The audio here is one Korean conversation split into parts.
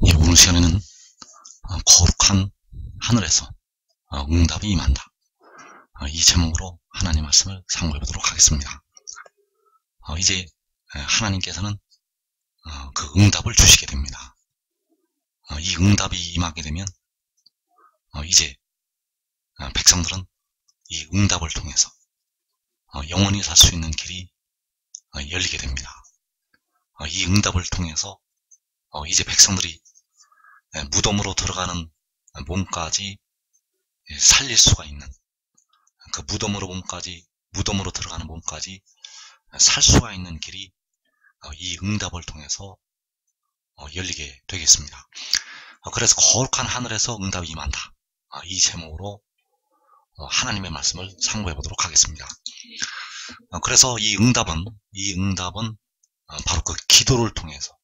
예, 오늘 시간에는 거룩한 하늘에서 응답이 임한다. 이 제목으로 하나님 말씀을 상고해 보도록 하겠습니다. 이제 하나님께서는 그 응답을 주시게 됩니다. 이 응답이 임하게 되면 이제 백성들은 이 응답을 통해서 영원히 살 수 있는 길이 열리게 됩니다. 이 응답을 통해서 이제 백성들이 무덤으로 들어가는 몸까지 살릴 수가 있는, 그 무덤으로 들어가는 몸까지 살 수가 있는 길이 이 응답을 통해서 열리게 되겠습니다. 그래서 거룩한 하늘에서 응답이 임한다. 이 제목으로 하나님의 말씀을 상고해 보도록 하겠습니다. 그래서 이 응답은 바로 그 기도를 통해서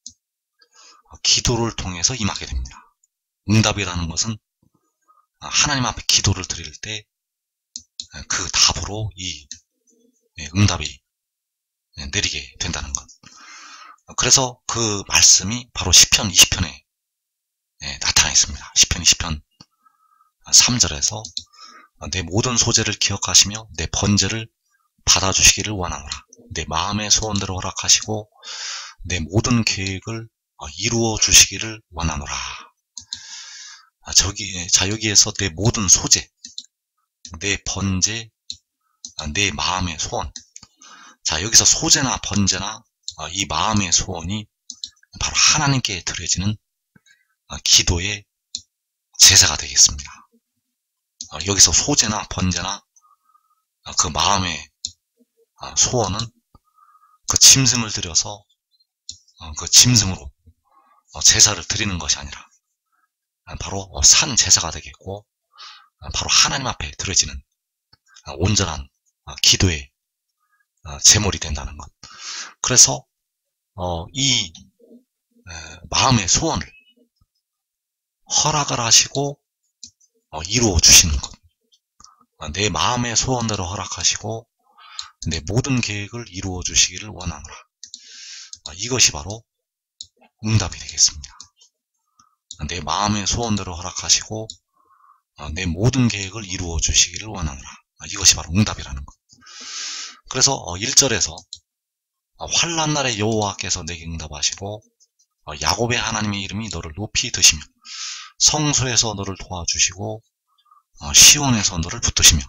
임하게 됩니다. 응답이라는 것은 하나님 앞에 기도를 드릴 때 그 답으로 이 응답이 내리게 된다는 것. 그래서 그 말씀이 바로 시편 20편에 나타나 있습니다. 시편 20편 3절에서 내 모든 소재를 기억하시며 내 번제를 받아주시기를 원하노라. 내 마음의 소원대로 허락하시고 내 모든 계획을 이루어 주시기를 원하노라. 여기에서 내 모든 소재, 내 번제, 내 마음의 소원. 여기서 소재나 번제나 이 마음의 소원이 바로 하나님께 드려지는 기도의 제사가 되겠습니다. 여기서 소재나 번제나 그 마음의 소원은 그 짐승을 들여서 그 짐승으로 제사를 드리는 것이 아니라 바로 산 제사가 되겠고, 바로 하나님 앞에 드려지는 온전한 기도의 제물이 된다는 것. 그래서 이 마음의 소원을 허락을 하시고 이루어 주시는 것. 내 마음의 소원대로 허락하시고 내 모든 계획을 이루어 주시기를 원하노라. 이것이 바로 응답이 되겠습니다. 내 마음의 소원대로 허락하시고 내 모든 계획을 이루어 주시기를 원하노라. 이것이 바로 응답이라는 것. 그래서 1절에서 환난 날에 여호와께서 내게 응답하시고 야곱의 하나님의 이름이 너를 높이 드시며 성소에서 너를 도와주시고 시온에서 너를 붙드시며.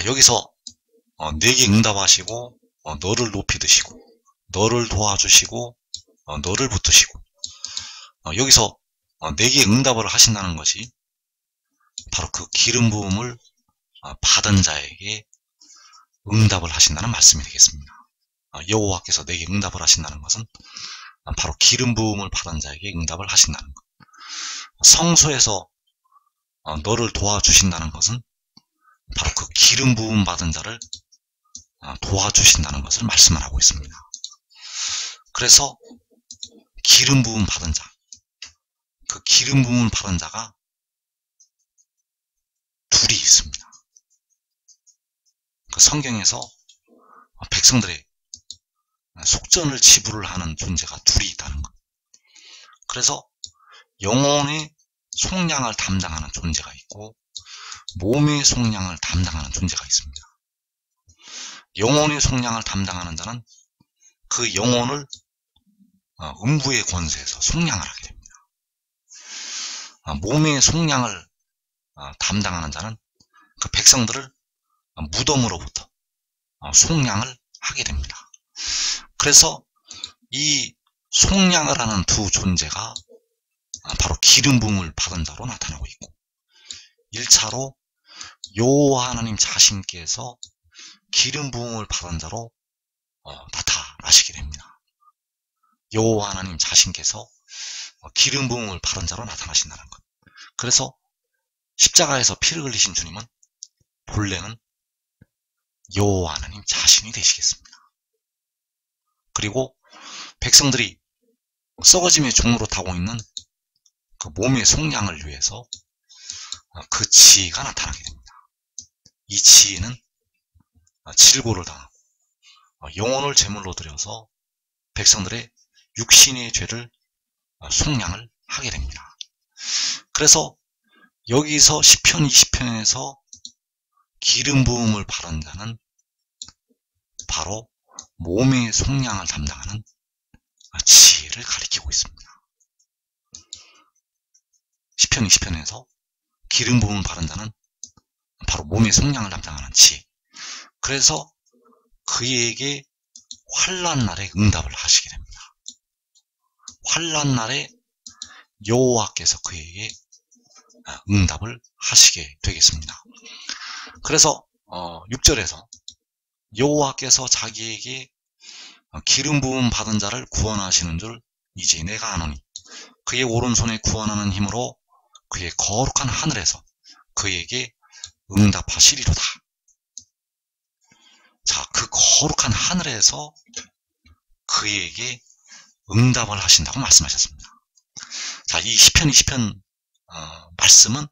여기서 내게 응답하시고 너를 높이 드시고 너를 도와주시고 너를 붙드시고, 여기서 내게 응답을 하신다는 것이 바로 그 기름 부음을 받은 자에게 응답을 하신다는 말씀이 되겠습니다. 여호와께서 내게 응답을 하신다는 것은 바로 기름 부음을 받은 자에게 응답을 하신다는 것. 성소에서 너를 도와주신다는 것은 바로 그 기름 부음 받은 자를 도와주신다는 것을 말씀을 하고 있습니다. 그래서 기름 부음 받은 자, 그 기름 부음을 받은 자가 둘이 있습니다. 그 성경에서 백성들의 속전을 지불을 하는 존재가 둘이 있다는 것. 그래서 영혼의 속량을 담당하는 존재가 있고 몸의 속량을 담당하는 존재가 있습니다. 영혼의 속량을 담당하는 자는 그 영혼을 음부의 권세에서 속량을 하게 됩니다. 몸의 속량을 담당하는 자는 그 백성들을 무덤으로부터 속량을 하게 됩니다. 그래서 이 속량을 하는 두 존재가 바로 기름 부음을 받은 자로 나타나고 있고, 1차로 여호와 하나님 자신께서 기름 부음을 받은 자로 나타나시게 됩니다. 여호와 하나님 자신께서 기름 부음을 받은 자로 나타나신다는 것. 그래서 십자가에서 피를 흘리신 주님은 본래는 여호와 하나님 자신이 되시겠습니다. 그리고 백성들이 썩어짐의 종으로 타고 있는 그 몸의 속량을 위해서 그 지혜가 나타나게 됩니다. 이 지혜는 질고를 당하고 영혼을 제물로 드려서 백성들의 육신의 죄를 속량을 하게 됩니다. 그래서 여기서 시편 20편에서 기름 부음을 바른 자는 바로 몸의 속량을 담당하는 지혜를 가리키고 있습니다. 시편 20편에서 기름 부음을 바른 자는 바로 몸의 속량을 담당하는 지혜. 그래서 그에게 환난 날에 응답을 하시게 됩니다. 환난 날에 여호와께서 그에게 응답을 하시게 되겠습니다. 그래서 6절에서 여호와께서 자기에게 기름 부음 받은 자를 구원하시는 줄 이제 내가 아노니 그의 오른손에 구원하는 힘으로 그의 거룩한 하늘에서 그에게 응답하시리로다. 자, 그 거룩한 하늘에서 그에게 응답을 하신다고 말씀하셨습니다. 자, 이 시편 20편 말씀은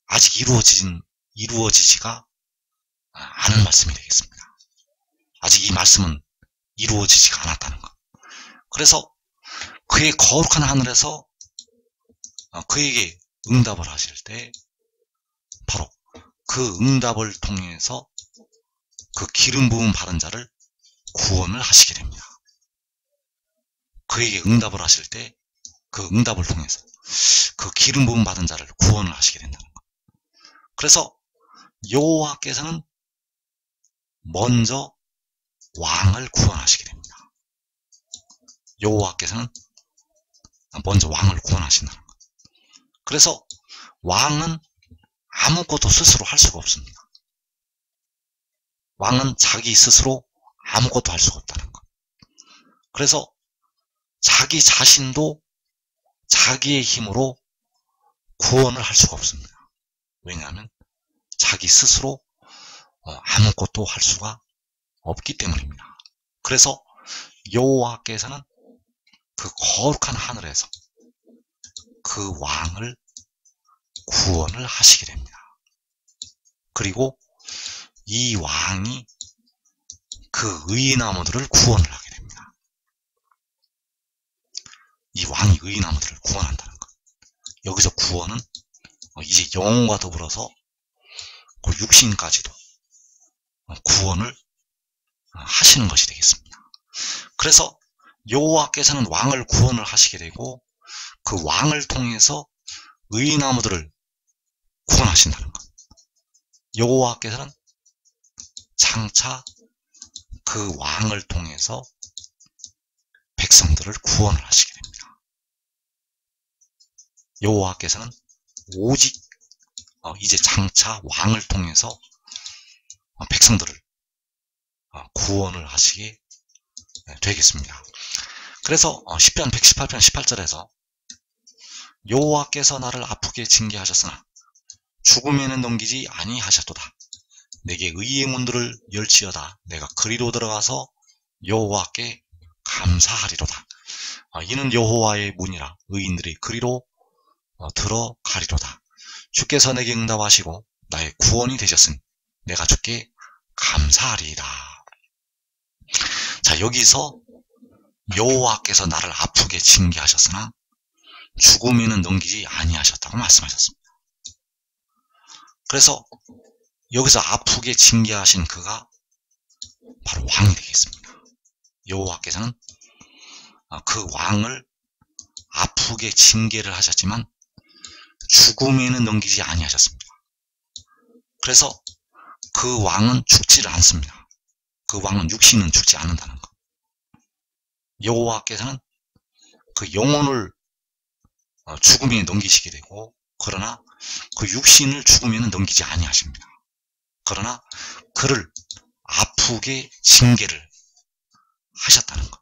아직 이루어지지가 않은 말씀이 되겠습니다. 아직 이 말씀은 이루어지지가 않았다는 것. 그래서 그의 거룩한 하늘에서 그에게 응답을 하실 때 바로 그 응답을 통해서 그 기름 부음 바른 자를 구원을 하시게 됩니다. 그에게 응답을 하실 때 그 응답을 통해서 그 기름 부음 받은 자를 구원을 하시게 된다는 것. 그래서 여호와께서는 먼저 왕을 구원하시게 됩니다. 여호와께서는 먼저 왕을 구원하신다는 것. 그래서 왕은 아무것도 스스로 할 수가 없습니다. 왕은 자기 스스로 아무것도 할 수가 없다는 것. 그래서 자기 자신도 자기의 힘으로 구원을 할 수가 없습니다. 왜냐하면 자기 스스로 아무것도 할 수가 없기 때문입니다. 그래서 여호와께서는 그 거룩한 하늘에서 그 왕을 구원을 하시게 됩니다. 그리고 이 왕이 그 의인나무들을 구원을 하게 됩니다. 이 왕이 의인나무들을 구원한다는 것. 여기서 구원은 이제 영혼과 더불어서 그 육신까지도 구원을 하시는 것이 되겠습니다. 그래서 여호와께서는 왕을 구원을 하시게 되고 그 왕을 통해서 의인나무들을 구원하신다는 것. 여호와께서는 장차 그 왕을 통해서 백성들을 구원을 하시게 됩니다. 여호와께서는 오직 이제 장차 왕을 통해서 백성들을 구원을 하시게 되겠습니다. 그래서 시편 118편 18절에서 여호와께서 나를 아프게 징계하셨으나 죽음에는 넘기지 아니하셨도다. 내게 의의 문들을 열지어다. 내가 그리로 들어가서 여호와께 감사하리로다. 이는 여호와의 문이라 의인들이 그리로 들어가리로다. 주께서 내게 응답하시고 나의 구원이 되셨으니 내가 주께 감사하리이다. 자, 여기서 여호와께서 나를 아프게 징계하셨으나 죽음에는 넘기지 아니하셨다고 말씀하셨습니다. 그래서 여기서 아프게 징계하신 그가 바로 왕이 되겠습니다. 여호와께서는 그 왕을 아프게 징계를 하셨지만 죽음에는 넘기지 아니하셨습니다. 그래서 그 왕은 죽지를 않습니다. 그 왕은 육신은 죽지 않는다는 것. 여호와께서는 그 영혼을 죽음에 넘기시게 되고 그러나 그 육신을 죽음에는 넘기지 아니하십니다. 그러나 그를 아프게 징계를 하셨다는 것.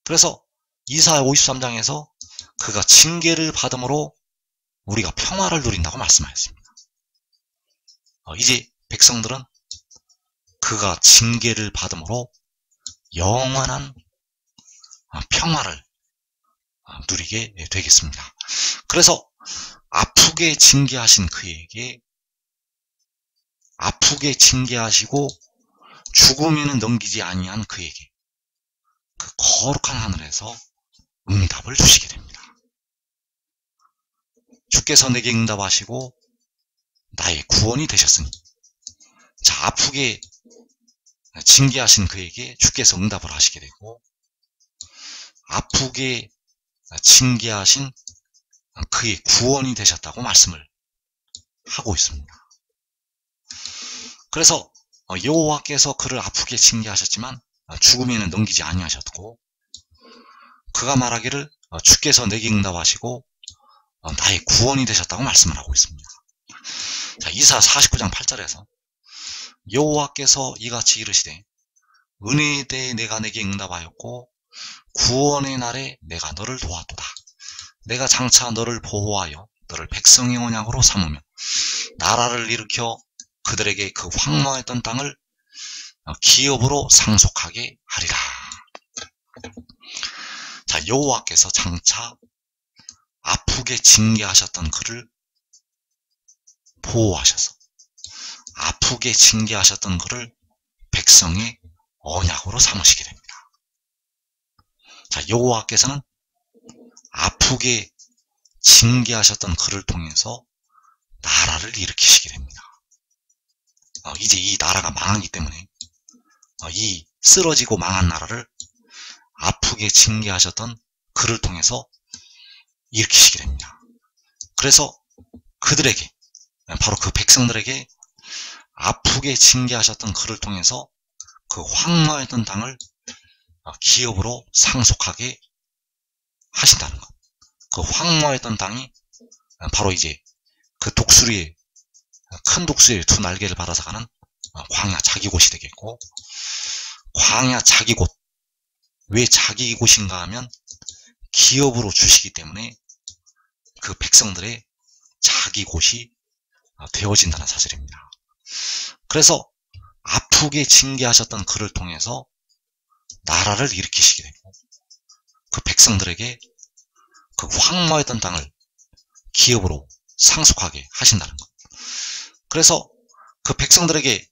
그래서 이사야 53장에서 그가 징계를 받음으로 우리가 평화를 누린다고 말씀하셨습니다. 이제 백성들은 그가 징계를 받음으로 영원한 평화를 누리게 되겠습니다. 그래서 아프게 징계하신 그에게 아프게 징계하시고 죽음에는 넘기지 아니한 그에게 그 거룩한 하늘에서 응답을 주시게 됩니다. 주께서 내게 응답하시고 나의 구원이 되셨으니, 자, 아프게 징계하신 그에게 주께서 응답을 하시게 되고, 아프게 징계하신 그의 구원이 되셨다고 말씀을 하고 있습니다. 그래서 여호와께서 그를 아프게 징계하셨지만 죽음에는 넘기지 아니하셨고, 그가 말하기를 주께서 내게 응답하시고 나의 구원이 되셨다고 말씀을 하고 있습니다. 자, 이사 49장 8절에서 여호와께서 이같이 이르시되 은혜에 대해 내가 내게 응답하였고 구원의 날에 내가 너를 도왔도다. 내가 장차 너를 보호하여 너를 백성의 언약으로 삼으며 나라를 일으켜 그들에게 그 황망했던 땅을 기업으로 상속하게 하리라. 자, 여호와께서 장차 아프게 징계하셨던 그를 보호하셔서 아프게 징계하셨던 그를 백성의 언약으로 삼으시게 됩니다. 자, 여호와께서는 아프게 징계하셨던 그를 통해서 나라를 일으키시게 됩니다. 이제 이 나라가 망하기 때문에 이 쓰러지고 망한 나라를 아프게 징계하셨던 그를 통해서 일으키시게 됩니다. 그래서 그들에게, 바로 그 백성들에게 아프게 징계하셨던 그를 통해서 그 황무했던 땅을 기업으로 상속하게 하신다는 것. 그 황무했던 땅이 바로 이제 그 독수리의, 큰 독수리의 두 날개를 받아서 가는 광야 자기 곳이 되겠고, 광야 자기 곳, 왜 자기 곳인가 하면 기업으로 주시기 때문에 그 백성들의 자기 곳이 되어진다는 사실입니다. 그래서 아프게 징계하셨던 그를 통해서 나라를 일으키시게 되고, 그 백성들에게 그 황무했던 땅을 기업으로 상속하게 하신다는 것. 그래서 그 백성들에게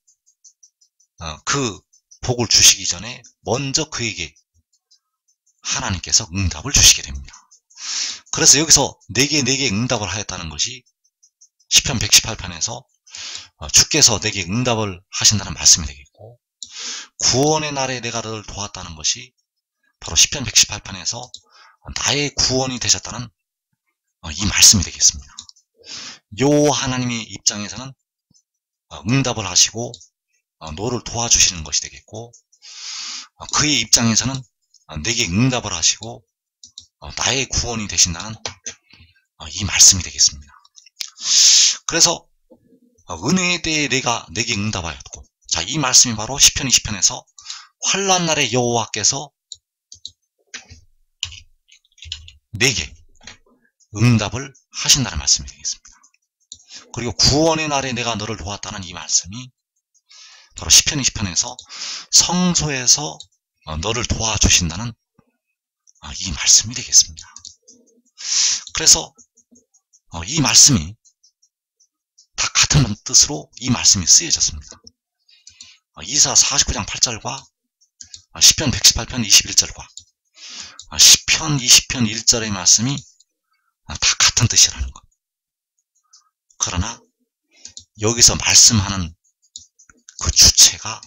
그 복을 주시기 전에 먼저 그에게 하나님께서 응답을 주시게 됩니다. 그래서 여기서 내게 응답을 하였다는 것이 시편 118편에서 주께서 내게 응답을 하신다는 말씀이 되겠고, 구원의 날에 내가 너를 도왔다는 것이 바로 시편 118편에서 나의 구원이 되셨다는 이 말씀이 되겠습니다. 요 하나님의 입장에서는 응답을 하시고 너를 도와주시는 것이 되겠고, 그의 입장에서는 내게 응답을 하시고 나의 구원이 되신다는 이 말씀이 되겠습니다. 그래서 은혜에 대해 내가 내게 응답하였고, 자, 이 말씀이 바로 시편 20편에서 환난 날에 여호와께서 내게 응답을 하신다는 말씀이 되겠습니다. 그리고 구원의 날에 내가 너를 도왔다는 이 말씀이 바로 시편 20편에서 성소에서 너를 도와주신다는 이 말씀이 되겠습니다. 그래서 이 말씀이 다 같은 뜻으로 이 말씀이 쓰여졌습니다. 이사 49장 8절과 시편 118편 21절과 시편 20편 1절의 말씀이 다 같은 뜻이라는 것. 그러나 여기서 말씀하는 그 주체가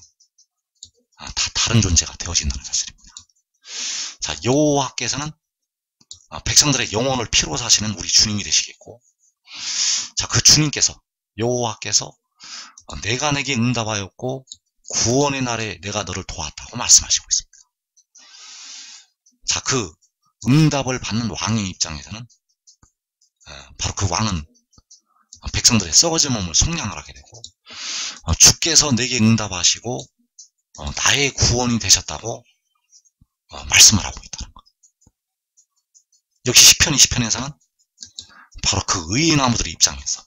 다 다른 존재가 되어진다는 사실입니다. 자, 여호와께서는 백성들의 영혼을 피로 사시는 우리 주님이 되시겠고, 자, 그 주님께서, 여호와께서 내가 내게 응답하였고 구원의 날에 내가 너를 도왔다고 말씀하시고 있습니다. 자, 그 응답을 받는 왕의 입장에서는 바로 그 왕은 백성들의 썩어진 몸을 속량을 하게 되고, 주께서 내게 응답하시고 나의 구원이 되셨다고 말씀을 하고 있다는 것. 역시 시편 20편에서는 바로 그 의인나무들의 입장에서,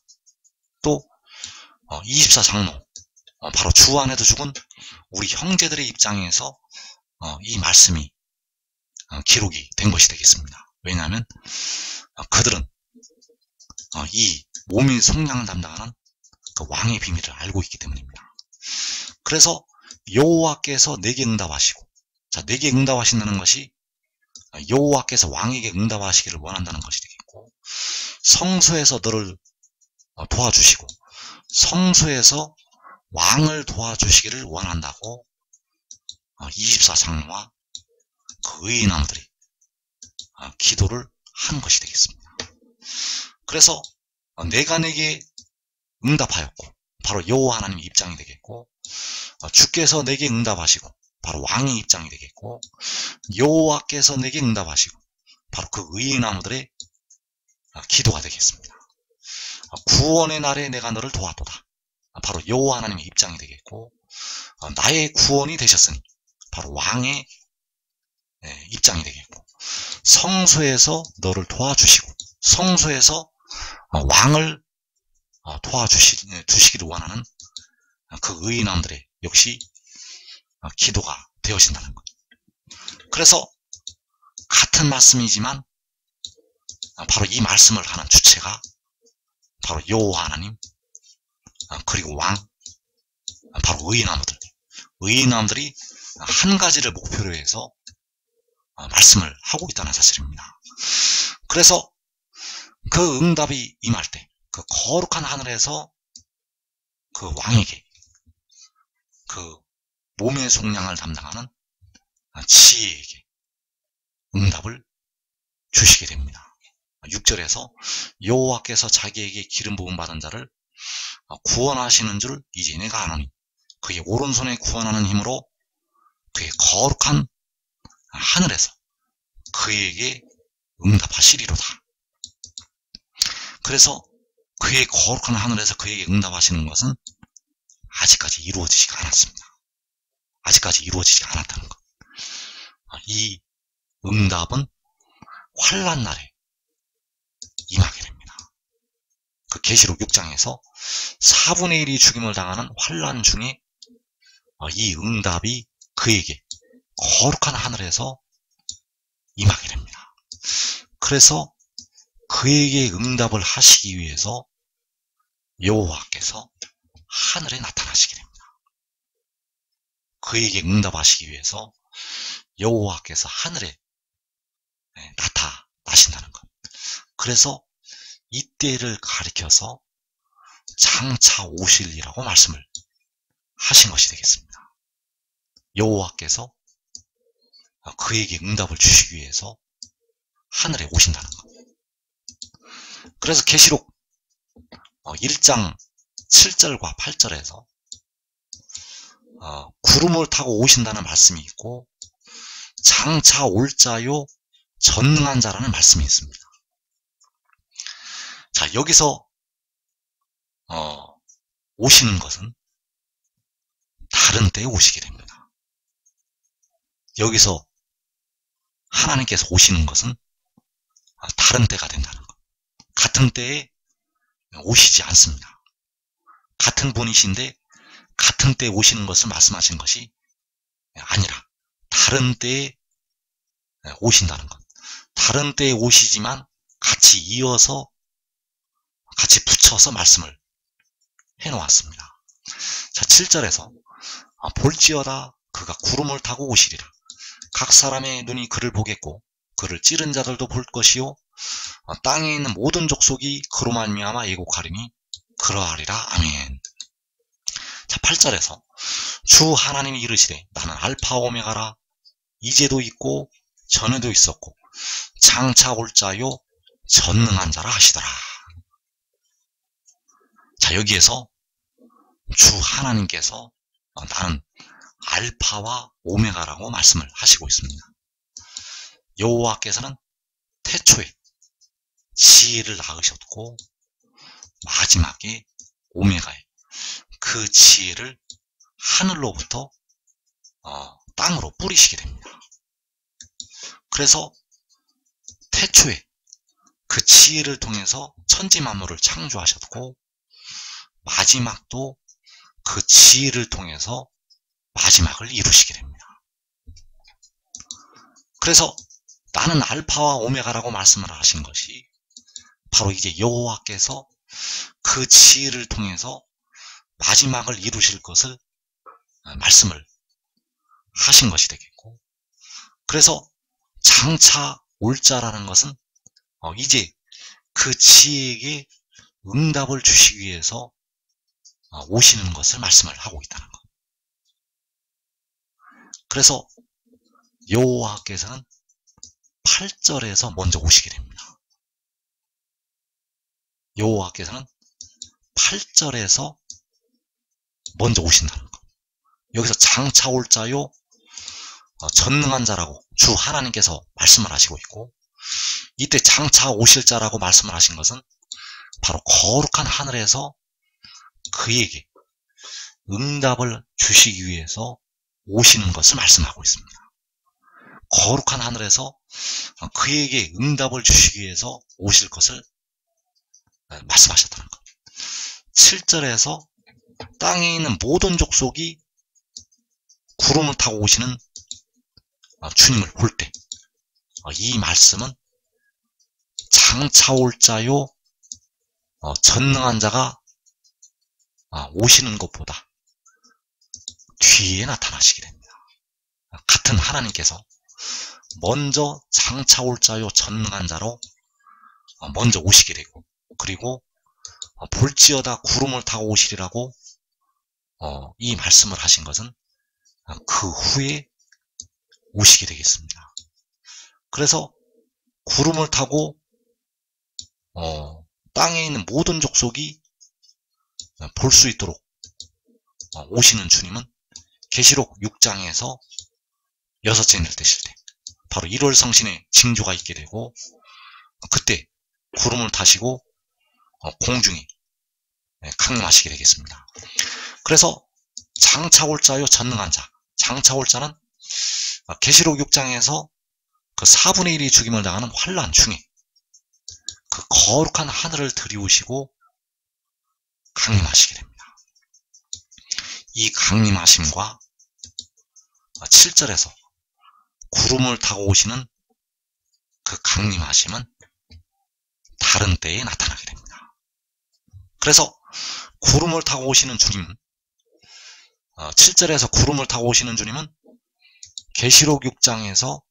또 24장로, 바로 주 안에도 죽은 우리 형제들의 입장에서 이 말씀이 기록이 된 것이 되겠습니다. 왜냐하면 그들은 이 몸의 속량을 담당하는 그 왕의 비밀을 알고 있기 때문입니다. 그래서 여호와께서 내게 응답하시고 자, 내게 응답하신다는 것이 여호와께서 왕에게 응답하시기를 원한다는 것이 되겠고, 성소에서 너를 도와주시고 성소에서 왕을 도와주시기를 원한다고 24장로와 그 의인나무들이 기도를 한 것이 되겠습니다. 그래서 내가 내게 응답하였고 바로 여호와 하나님의 입장이 되겠고, 주께서 내게 응답하시고 바로 왕의 입장이 되겠고, 여호와께서 내게 응답하시고 바로 그 의인나무들의 기도가 되겠습니다. 구원의 날에 내가 너를 도왔도다. 바로 여호와 하나님의 입장이 되겠고, 나의 구원이 되셨으니 바로 왕의 입장이 되겠고, 성소에서 너를 도와주시고 성소에서 왕을 도와주시기를 원하는 그 의인함들의 역시 기도가 되어진다는 것. 그래서 같은 말씀이지만 바로 이 말씀을 하는 주체가 바로 여호와 하나님, 그리고 왕, 바로 의인함들이 한 가지를 목표로 해서 말씀을 하고 있다는 사실입니다. 그래서 그 응답이 임할 때 그 거룩한 하늘에서 그 왕에게 그 몸의 속량을 담당하는 지혜에게 응답을 주시게 됩니다. 6절에서 여호와께서 자기에게 기름 부음 받은 자를 구원하시는 줄 이제 내가 아노니 그의 오른손에 구원하는 힘으로 그의 거룩한 하늘에서 그에게 응답하시리로다. 그래서 그의 거룩한 하늘에서 그에게 응답하시는 것은 아직까지 이루어지지가 않았습니다. 아직까지 이루어지지 않았다는 것. 이 응답은 환난 날에 임하게 됩니다. 그 계시록 6장에서 4분의 1이 죽임을 당하는 환난 중에 이 응답이 그에게 거룩한 하늘에서 임하게 됩니다. 그래서 그에게 응답을 하시기 위해서 여호와께서 하늘에 나타나시게 됩니다. 그에게 응답하시기 위해서 여호와께서 하늘에 나타나신다는 것. 그래서 이때를 가리켜서 장차 오실 이라고 말씀을 하신 것이 되겠습니다. 여호와께서 그에게 응답을 주시기 위해서 하늘에 오신다는 것. 그래서 계시록 1장 7절과 8절에서 구름을 타고 오신다는 말씀이 있고, 장차 올 자요 전능한 자라는 말씀이 있습니다. 자, 여기서 오시는 것은 다른 때에 오시게 됩니다. 여기서 하나님께서 오시는 것은 다른 때가 된다는 것. 같은 때에 오시지 않습니다. 같은 분이신데 같은 때에 오시는 것을 말씀하신 것이 아니라 다른 때에 오신다는 것. 다른 때에 오시지만 같이 이어서 같이 붙여서 말씀을 해놓았습니다. 자, 7절에서 볼지어다 그가 구름을 타고 오시리라. 각 사람의 눈이 그를 보겠고 그를 찌른 자들도 볼 것이요 땅에 있는 모든 족속이 그로 말미암아 애곡하리니 그러하리라. 아멘. 자, 8절에서 주 하나님이 이르시되 나는 알파 오메가라. 이제도 있고 전에도 있었고 장차 올 자요 전능한 자라 하시더라. 자, 여기에서 주 하나님께서 나는 알파와 오메가라고 말씀을 하시고 있습니다. 여호와께서는 태초에 지혜를 낳으셨고 마지막에 오메가에 그 지혜를 하늘로부터 땅으로 뿌리시게 됩니다. 그래서 태초에 그 지혜를 통해서 천지만물을 창조하셨고 마지막도 그 지혜를 통해서 마지막을 이루시게 됩니다. 그래서 나는 알파와 오메가라고 말씀을 하신 것이 바로 이제 여호와께서 그 지혜를 통해서 마지막을 이루실 것을 말씀을 하신 것이 되겠고, 그래서 장차 올 자라는 것은 이제 그 지혜에게 응답을 주시기 위해서 오시는 것을 말씀을 하고 있다는 것. 그래서 여호와께서는 8절에서 먼저 오시게 됩니다. 여호와께서는 8절에서 먼저 오신다는 것. 여기서 장차 올 자요 전능한 자라고 주 하나님께서 말씀을 하시고 있고, 이때 장차 오실 자라고 말씀을 하신 것은 바로 거룩한 하늘에서 그에게 응답을 주시기 위해서 오시는 것을 말씀하고 있습니다. 거룩한 하늘에서 그에게 응답을 주시기 위해서 오실 것을 말씀하셨다는 것. 7절에서 땅에 있는 모든 족속이 구름을 타고 오시는 주님을 볼 때, 이 말씀은 장차 올 자요 전능한 자가 오시는 것보다 뒤에 나타나시게 됩니다. 같은 하나님께서 먼저 장차 올 자요 전능한 자로 먼저 오시게 되고, 그리고 볼지어다 구름을 타고 오시리라고 이 말씀을 하신 것은 그 후에 오시게 되겠습니다. 그래서 구름을 타고 땅에 있는 모든 족속이 볼 수 있도록 오시는 주님은 계시록 6장에서 6째 되실 때 바로 1월 성신의 징조가 있게 되고, 그때 구름을 타시고 공중에 강림하시게 되겠습니다. 그래서 장차 올 자요 전능한 자, 장차 올 자는 계시록 6장에서 그 4분의 1이 죽임을 당하는 환난 중에 그 거룩한 하늘을 들이우시고 강림하시게 됩니다. 이 강림하심과 7절에서 구름을 타고 오시는 그 강림하심은 다른 때에 나타나게 됩니다. 그래서 구름을 타고 오시는 주님, 7절에서 구름을 타고 오시는 주님은 계시록 6장에서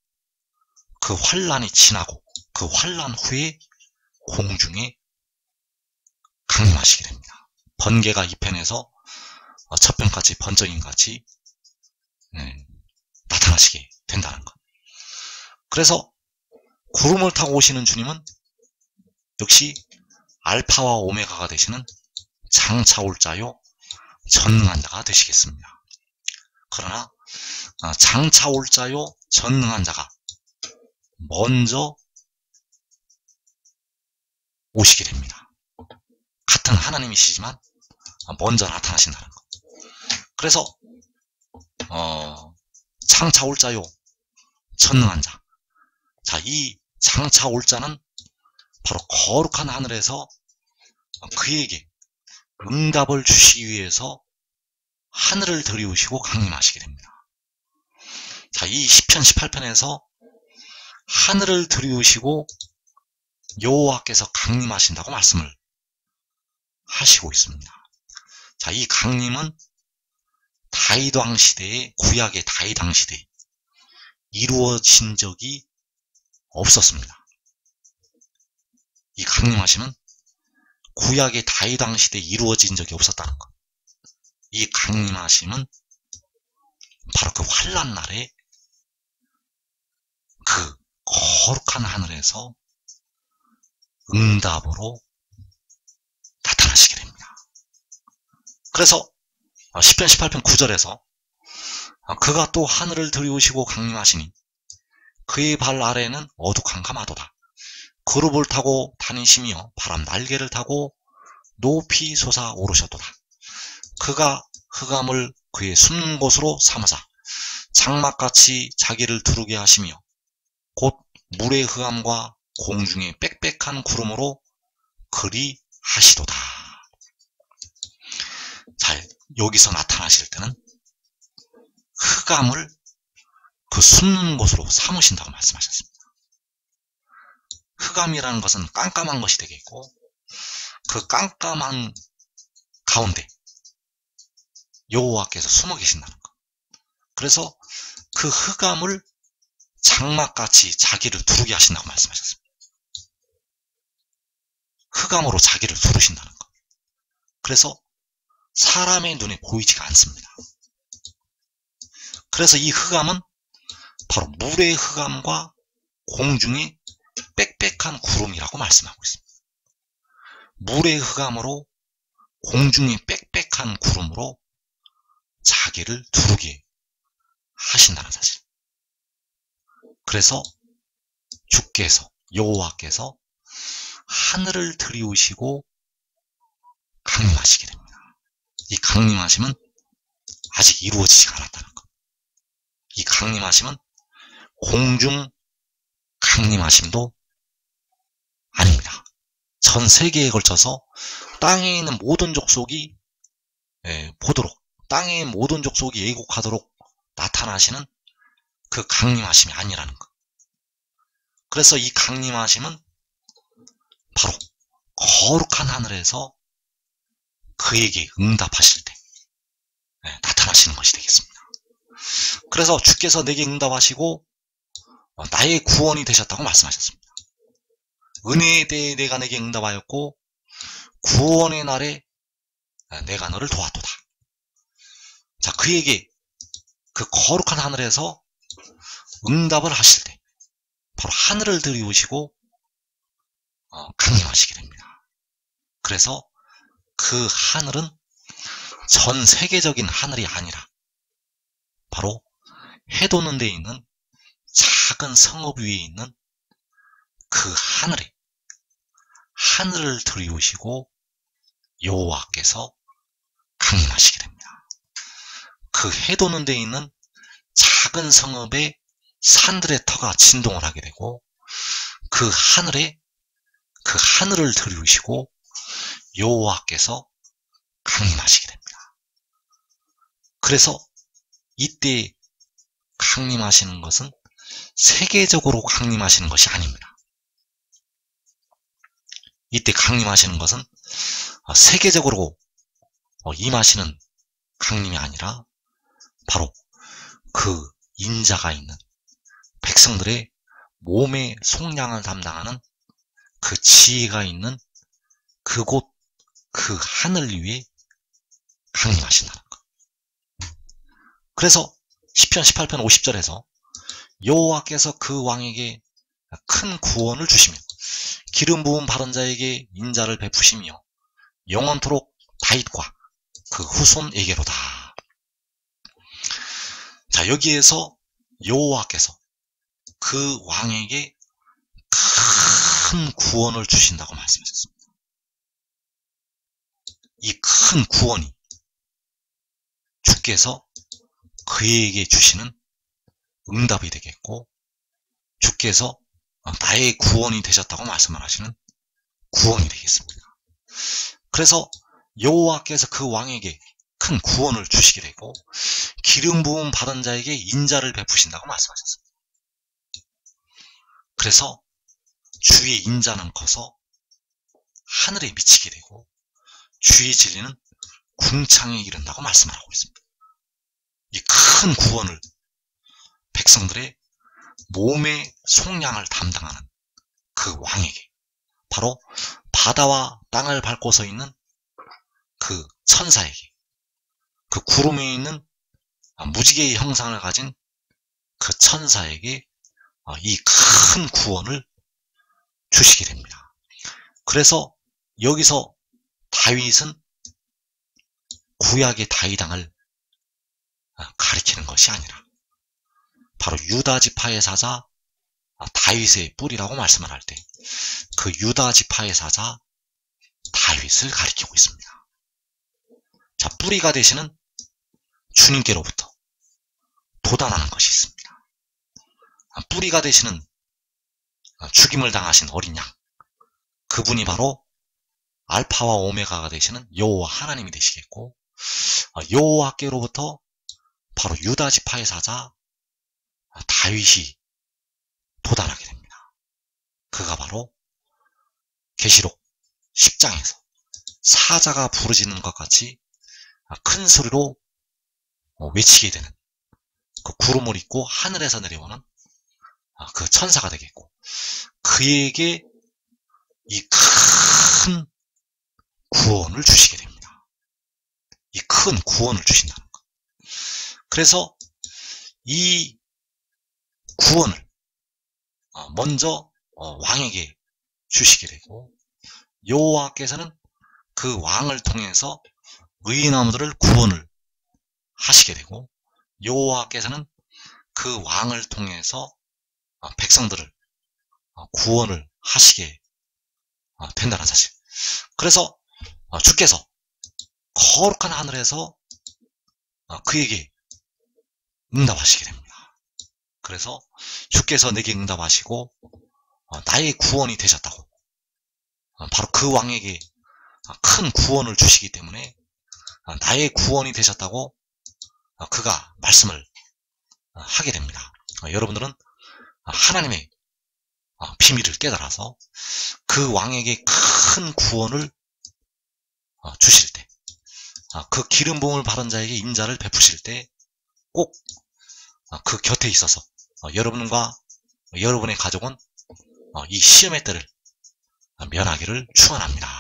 그 환난이 지나고 그 환난 후에 공중에 강림하시게 됩니다. 번개가 2편에서 첫 편같이 번쩍임같이 나타나시게 된다는 것. 그래서 구름을 타고 오시는 주님은 역시 알파와 오메가가 되시는 장차 올 자요 전능한 자가 되시겠습니다. 그러나 장차 올 자요 전능한 자가 먼저 오시게 됩니다. 같은 하나님이시지만 먼저 나타나신다는 것. 그래서 장차 올 자요 전능한 자, 이 장차 올 자는 바로 거룩한 하늘에서 그에게 응답을 주시기 위해서 하늘을 들이우시고 강림하시게 됩니다. 이 시편 18편에서 하늘을 들이우시고 여호와께서 강림하신다고 말씀을 하시고 있습니다. 이 강림은 다윗 왕 시대에, 구약의 다윗 왕 시대에 이루어진 적이 없었습니다. 이 강림하심은 구약의 다윗 왕 시대에 이루어진 적이 없었다는 것. 이 강림하심은 바로 그 환난 날에 그 거룩한 하늘에서 응답으로 나타나시게 됩니다. 그래서 시편 18편 9절에서 그가 또 하늘을 들이우시고 강림하시니 그의 발 아래에는 어둑한 가마도다. 그룹을 타고 다니시며 바람 날개를 타고 높이 솟아오르셨도다. 그가 흑암을 그의 숨는 곳으로 삼으사 장막같이 자기를 두르게 하시며 곧 물의 흑암과 공중의 빽빽한 구름으로 그리 하시도다. 여기서 나타나실 때는 흑암을 그 숨는 곳으로 삼으신다고 말씀하셨습니다. 흑암이라는 것은 깜깜한 것이 되겠고, 그 깜깜한 가운데 여호와께서 숨어 계신다는 것. 그래서 그 흑암을 장막같이 자기를 두르게 하신다고 말씀하셨습니다. 흑암으로 자기를 두르신다는 것. 그래서 사람의 눈에 보이지가 않습니다. 그래서 이 흑암은 바로 물의 흑암과 공중의 빽빽한 구름이라고 말씀하고 있습니다. 물의 흑암으로 공중의 빽빽한 구름으로 자기를 두르게 하신다는 사실. 그래서 주께서, 여호와께서 하늘을 들이우시고 강림하시게 됩니다. 이 강림하심은 아직 이루어지지 않았다는 것. 이 강림하심은 공중 강림하심도 아닙니다. 전 세계에 걸쳐서 땅에 있는 모든 족속이 보도록, 땅의 모든 족속이 예곡하도록 나타나시는 그 강림하심이 아니라는 것. 그래서 이 강림하심은 바로 거룩한 하늘에서 그에게 응답하실 때 나타나시는 것이 되겠습니다. 그래서 주께서 내게 응답하시고 나의 구원이 되셨다고 말씀하셨습니다. 은혜에 대해 내가 내게 응답하였고 구원의 날에 내가 너를 도왔도다. 자, 그에게 그 거룩한 하늘에서 응답을 하실 때 바로 하늘을 들이우시고 강림하시게 됩니다. 그래서 그 하늘은 전 세계적인 하늘이 아니라 바로 해 도는 데에 있는 작은 성읍 위에 있는 그 하늘에 하늘을 들이우시고 여호와께서 강림하시게 됩니다. 그 해 도는 데에 있는 작은 성읍의 산들의 터가 진동을 하게 되고 그 하늘에 그 하늘을 들이우시고 여호와께서 강림하시게 됩니다. 그래서 이때 강림하시는 것은 세계적으로 강림하시는 것이 아닙니다. 이때 강림하시는 것은 세계적으로 임하시는 강림이 아니라 바로 그 인자가 있는 백성들의 몸의 속량을 담당하는 그 지혜가 있는 그곳 그 하늘 위에 강림하신다는 것. 그래서 시편 18편 50절에서 여호와께서 그 왕에게 큰 구원을 주시며 기름 부은 바른 자에게 인자를 베푸시며 영원토록 다윗과 그 후손에게로다. 자, 여기에서 여호와께서 그 왕에게 큰 구원을 주신다고 말씀하셨습니다. 이 큰 구원이 주께서 그에게 주시는 응답이 되겠고 주께서 나의 구원이 되셨다고 말씀을 하시는 구원이 되겠습니다. 그래서 여호와께서 그 왕에게 큰 구원을 주시게 되고 기름 부음 받은 자에게 인자를 베푸신다고 말씀하셨습니다. 그래서 주의 인자는 커서 하늘에 미치게 되고 주의 진리는 궁창에 이른다고 말씀을 하고 있습니다. 이 큰 구원을 백성들의 몸의 속량을 담당하는 그 왕에게 바로 바다와 땅을 밟고 서 있는 그 천사에게 그 구름에 있는 무지개의 형상을 가진 그 천사에게 이 큰 구원을 주시게 됩니다. 그래서 여기서 다윗은 구약의 다윗 왕을 가리키는 것이 아니라 바로 유다 지파의 사자 다윗의 뿔이라고 말씀을 할 때 그 유다 지파의 사자 다윗을 가리키고 있습니다. 자, 뿌리가 되시는 주님께로부터 도달하는 것이 있습니다. 뿌리가 되시는 죽임을 당하신 어린 양, 그분이 바로 알파와 오메가가 되시는 여호와 하나님이 되시겠고 여호와께로부터 바로 유다 지파의 사자 다윗이 도달하게 됩니다. 그가 바로 계시록 10장에서 사자가 부르짖는 것 같이 큰 소리로 외치게 되는 그 구름을 입고 하늘에서 내려오는 그 천사가 되겠고, 그에게 이 큰 구원을 주시게 됩니다. 이 큰 구원을 주신다는 것. 그래서 이 구원을 먼저 왕에게 주시게 되고, 여호와께서는 그 왕을 통해서 의인아무들을 구원을 하시게 되고, 여호와께서는 그 왕을 통해서 백성들을 구원을 하시게 된다는 사실. 그래서 주께서 거룩한 하늘에서 그에게 응답하시게 됩니다. 그래서 주께서 내게 응답하시고 나의 구원이 되셨다고, 바로 그 왕에게 큰 구원을 주시기 때문에 나의 구원이 되셨다고 그가 말씀을 하게 됩니다. 여러분들은 하나님의 비밀을 깨달아서 그 왕에게 큰 구원을 주실 때, 그 기름 부음을 받은 자에게 인자를 베푸실 때 꼭 그 곁에 있어서 여러분과 여러분의 가족은 이 시험의 때를 면하기를 축원합니다.